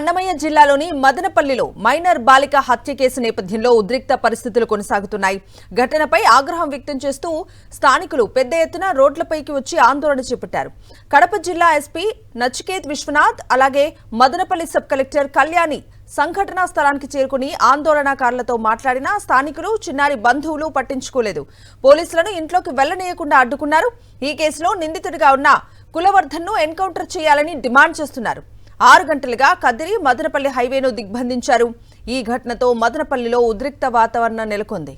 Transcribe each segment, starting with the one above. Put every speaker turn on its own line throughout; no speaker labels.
అన్నమయ్య జిల్లాలోని మదనపల్లిలో మైనర్ బాలిక హత్య కేసు నేపథ్యంలో ఉద్రిక్త పరిస్థితులు కొనసాగుతున్నాయి. ఘటనపై ఆగ్రహం వ్యక్తం చేస్తూ స్థానికులు పెద్ద ఎత్తున రోడ్లపైకి వచ్చి ఆందోళన చేపట్టారు. కడప జిల్లా ఎస్పీ నచికేత్ విశ్వనాథ్ అలాగే మదనపల్లి సబ్ కలెక్టర్ కళ్యాణి సంఘటనా స్థలానికి చేరుకుని ఆందోళనకారులతో మాట్లాడినా స్థానికులు చిన్నారి బంధువులు పట్టించుకోలేదు. పోలీసులను ఇంట్లోకి వెళ్లనీయకుండా అడ్డుకున్నారు. ఈ కేసులో నిందితుడిగా ఉన్న కులవర్ధన్ను ఎన్కౌంటర్ చేయాలని డిమాండ్ చేస్తున్నారు. 6 గంటలుగా కదిరి మదనపల్లి హైవేను దిగ్బంధించారు. ఈ ఘటనతో మదనపల్లిలో ఉద్రిక్త వాతావరణం నెలకొంది.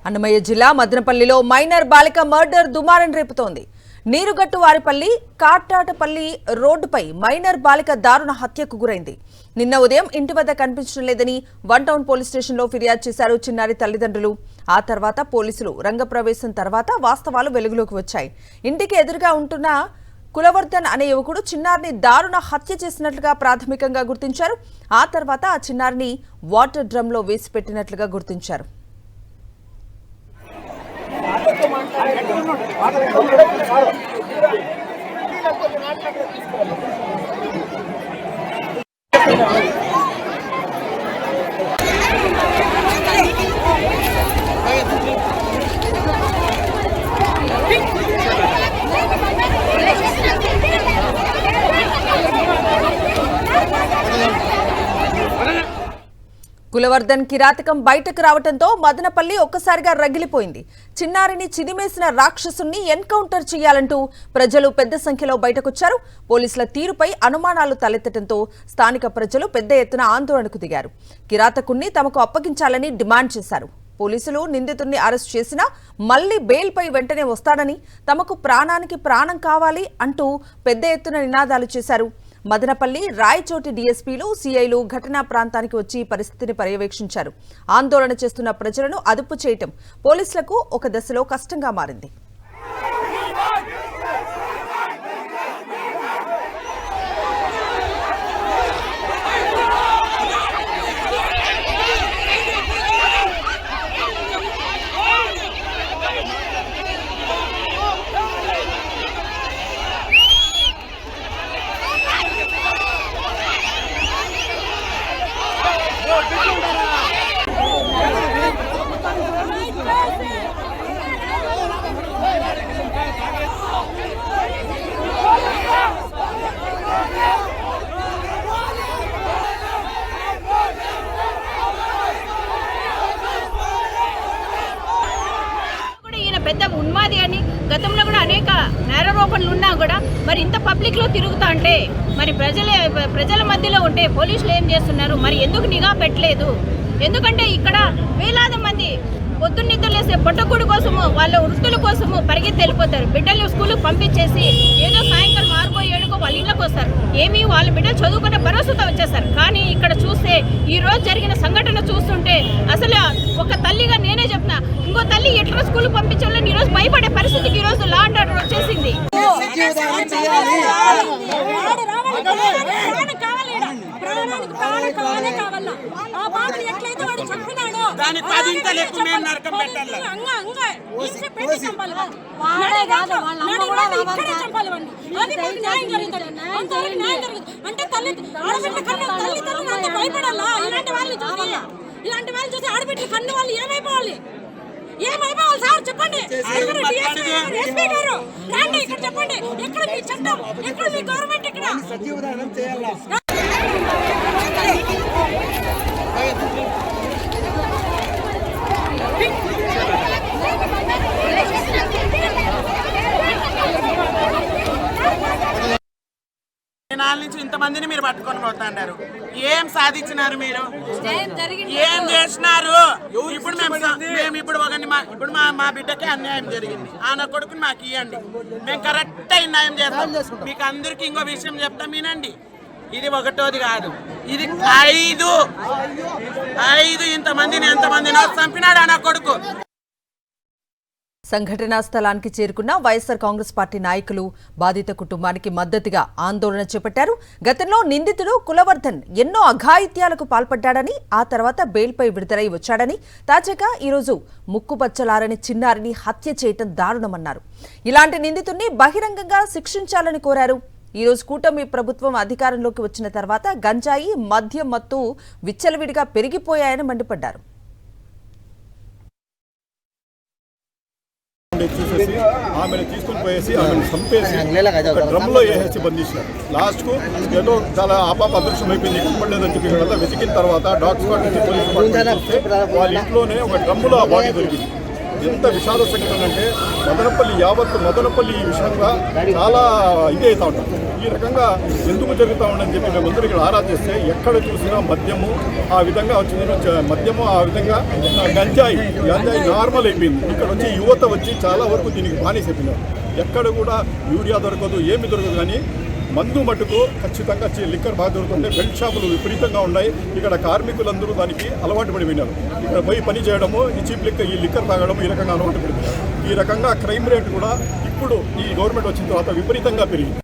అన్నమయ్య జిల్లా మదనపల్లిలో మైనర్ బాలిక మర్డర్ దుమారం రేపుతోంది. నీరుగట్టువారిపల్లి కాటాటపల్లి రోడ్డుపై మైనర్ బాలిక దారుణ హత్యకు గురైంది. నిన్న ఉదయం ఇంటి వద్ద కనిపించడం లేదని 1 టౌన్ పోలీస్ స్టేషన్లో ఫిర్యాదు చేశారు చిన్నారి తల్లిదండ్రులు. ఆ తర్వాత పోలీసులు రంగప్రవేశం తర్వాత వాస్తవాలు వెలుగులోకి వచ్చాయి. ఇంటికి ఎదురుగా ఉంటున్న కులవర్ధన్ అనే యువకుడు చిన్నారిని దారుణ హత్య చేసినట్లుగా ప్రాథమికంగా గుర్తించారు. ఆ తర్వాత ఆ చిన్నారిని వాటర్ డ్రమ్లో వేసి పెట్టినట్లుగా గుర్తించారు. కులవర్ధన్ కిరాతకం బయటకు రావడంతో మదనపల్లి ఒక్కసారిగా రగిలిపోయింది. చిన్నారిని చిదిమేసిన రాక్షసుని ఎన్కౌంటర్ చేయాలంటూ ప్రజలు పెద్ద సంఖ్యలో బయటకొచ్చారు. పోలీసుల తీరుపై అనుమానాలు తలెత్తడంతో స్థానిక ప్రజలు పెద్ద ఎత్తున ఆందోళనకు దిగారు. కిరాతకుణ్ణి తమకు అప్పగించాలని డిమాండ్ చేశారు. పోలీసులు నిందితుడిని అరెస్ట్ చేసినా మళ్లీ బెయిల్పై వెంటనే వస్తాడని, తమకు ప్రాణానికి ప్రాణం కావాలి అంటూ పెద్ద ఎత్తున నినాదాలు చేశారు. మదనపల్లి రాయచోటి డీఎస్పీలు సీఐలు ఘటనా ప్రాంతానికి వచ్చి పరిస్థితిని పర్యవేక్షించారు. ఆందోళన చేస్తున్న ప్రజలను అదుపు చేయటం పోలీసులకు ఒక దశలో కష్టంగా మారింది.
పెద్ద ఉన్మాది అని గతంలో కూడా అనేక నేరారోపణలు ఉన్నా కూడా మరి ఇంత పబ్లిక్లో తిరుగుతా అంటే మరి ప్రజల మధ్యలో ఉంటే పోలీసులు ఏం చేస్తున్నారు, మరి ఎందుకు నిఘా పెట్టలేదు? ఎందుకంటే ఇక్కడ వేలాది మంది పొద్దున్నిద్రలేసే పొట్టకూడు కోసము వాళ్ళ వృత్తుల కోసము పరిగెత్తి వెళ్ళిపోతారు. బిడ్డలు స్కూల్కి పంపించేసి ఏదో సాయంకాలం 6-7కో వాళ్ళ ఇళ్ళకి వస్తారు. ఏమి వాళ్ళ బిడ్డలు చదువుకునే భరోసాతో వచ్చేస్తారు. కానీ ఇక్కడ చూస్తే ఈ రోజు జరిగిన సంఘటన చూస్తుంటే అసలు ఒక తల్లిగా నేనే చెప్తున్నా, ఇంకో తల్లి ఎట్లా స్కూల్కి పంపించాలని ఈరోజు భయపడే పరిస్థితికి ఈరోజు లా అండ్ ఆర్డర్ వచ్చేసింది.
ఇలాంటి వాళ్ళు చూసి ఆడబిడ్డలు కన్ను వాళ్ళు ఏమైపోవాలి సార్ చెప్పండి. ఎస్పీ గారు రండి ఇక్కడ చెప్పండి, ఎక్కడ మీ చట్టం, ఎక్కడ మీ గవర్నమెంట్? ఇక్కడ
నాలుగు నుంచి ఇంతమందిని మీరు పట్టుకొని పోతున్నారు. ఏం సాధించినారు మీరు? ఏం చేసినారు? ఇప్పుడు మేము ఇప్పుడు మా బిడ్డకే అన్యాయం జరిగింది. ఆన కొడుకుని మాకు ఇవ్వండి, మేము కరెక్ట్ న్యాయం చేస్తాం. మీకు అందరికి ఇంకో విషయం చెప్తాం వినండి. ఇది ఒకటోది కాదు, ఇది 5 ఇంతమందిని ఎంతమందినో చంపినాడు ఆన కొడుకు.
సంఘటనా స్థలానికి చేరుకున్న వైఎస్ఆర్ కాంగ్రెస్ పార్టీ నాయకులు బాధిత కుటుంబానికి మద్దతుగా ఆందోళన చేపట్టారు. గతంలో నిందితుడు కులవర్ధన్ ఎన్నో అఘాయిత్యాలకు పాల్పడ్డాడని, ఆ తర్వాత బెయిల్పై విడుదలై వచ్చాడని, తాజాగా ఈరోజు ముక్కుపచ్చలారని చిన్నారిని హత్య చేయటం దారుణమన్నారు. ఇలాంటి నిందితుడిని బహిరంగంగా శిక్షించాలని కోరారు. ఈరోజు కూటమి ప్రభుత్వం అధికారంలోకి వచ్చిన తర్వాత గంజాయి, మద్యం మత్తు విచ్చలవిడిగా పెరిగిపోయాయని మండిపడ్డారు.
చూసేసి ఆమెను తీసుకుని పోయేసి ఆమెను చంపేసి డ్రమ్లో వేసేసి బంధించినారు. లాస్ట్కు ఏదో చాలా ఆపాప అదృశ్యం అయిపోయింది, ఇవ్వలేదని చెప్పి వీళ్ళంతా వెతికిన తర్వాత డాగ్ స్క్వాడ్ నుంచి పోలీస్ డిపార్ట్మెంట్ చూస్తే వాళ్ళ ఇంట్లోనే ఒక డ్రమ్ములో ఆ బాడీ దొరికింది. ఎంత విషాద సంఘటన అంటే మదనపల్లి ఈ విషయంగా చాలా ఇది అవుతూ ఉంటారు. ఈ రకంగా ఎందుకు జరుగుతూ ఉండని చెప్పి మేమందరూ ఇక్కడ ఆరాధిస్తే ఎక్కడ చూసినా మద్యము ఆ విధంగా వచ్చింది, మద్యము ఆ విధంగా గంజాయి నార్మల్ అయిపోయింది. ఇక్కడ వచ్చి యువత వచ్చి చాలా వరకు దీనికి బానిస అయిపోయినారు. ఎక్కడ కూడా యూరియా దొరకదు, ఏమి దొరకదు, కానీ మందు మటుకు ఖచ్చితంగా లిక్కర్ బాగా దొరుకుతుంటే బెల్ట్ షాపులు విపరీతంగా ఉన్నాయి. ఇక్కడ కార్మికులందరూ దానికి అలవాటు పడిపోయినారు. ఇక్కడ పోయి పని చేయడము, ఈ లిక్కర్ తాగడము ఈ రకంగా అలవాటు పడిపోయినారు. ఈ రకంగా క్రైమ్ రేట్ కూడా ఇప్పుడు ఈ గవర్నమెంట్ వచ్చిన తర్వాత విపరీతంగా పెరిగింది.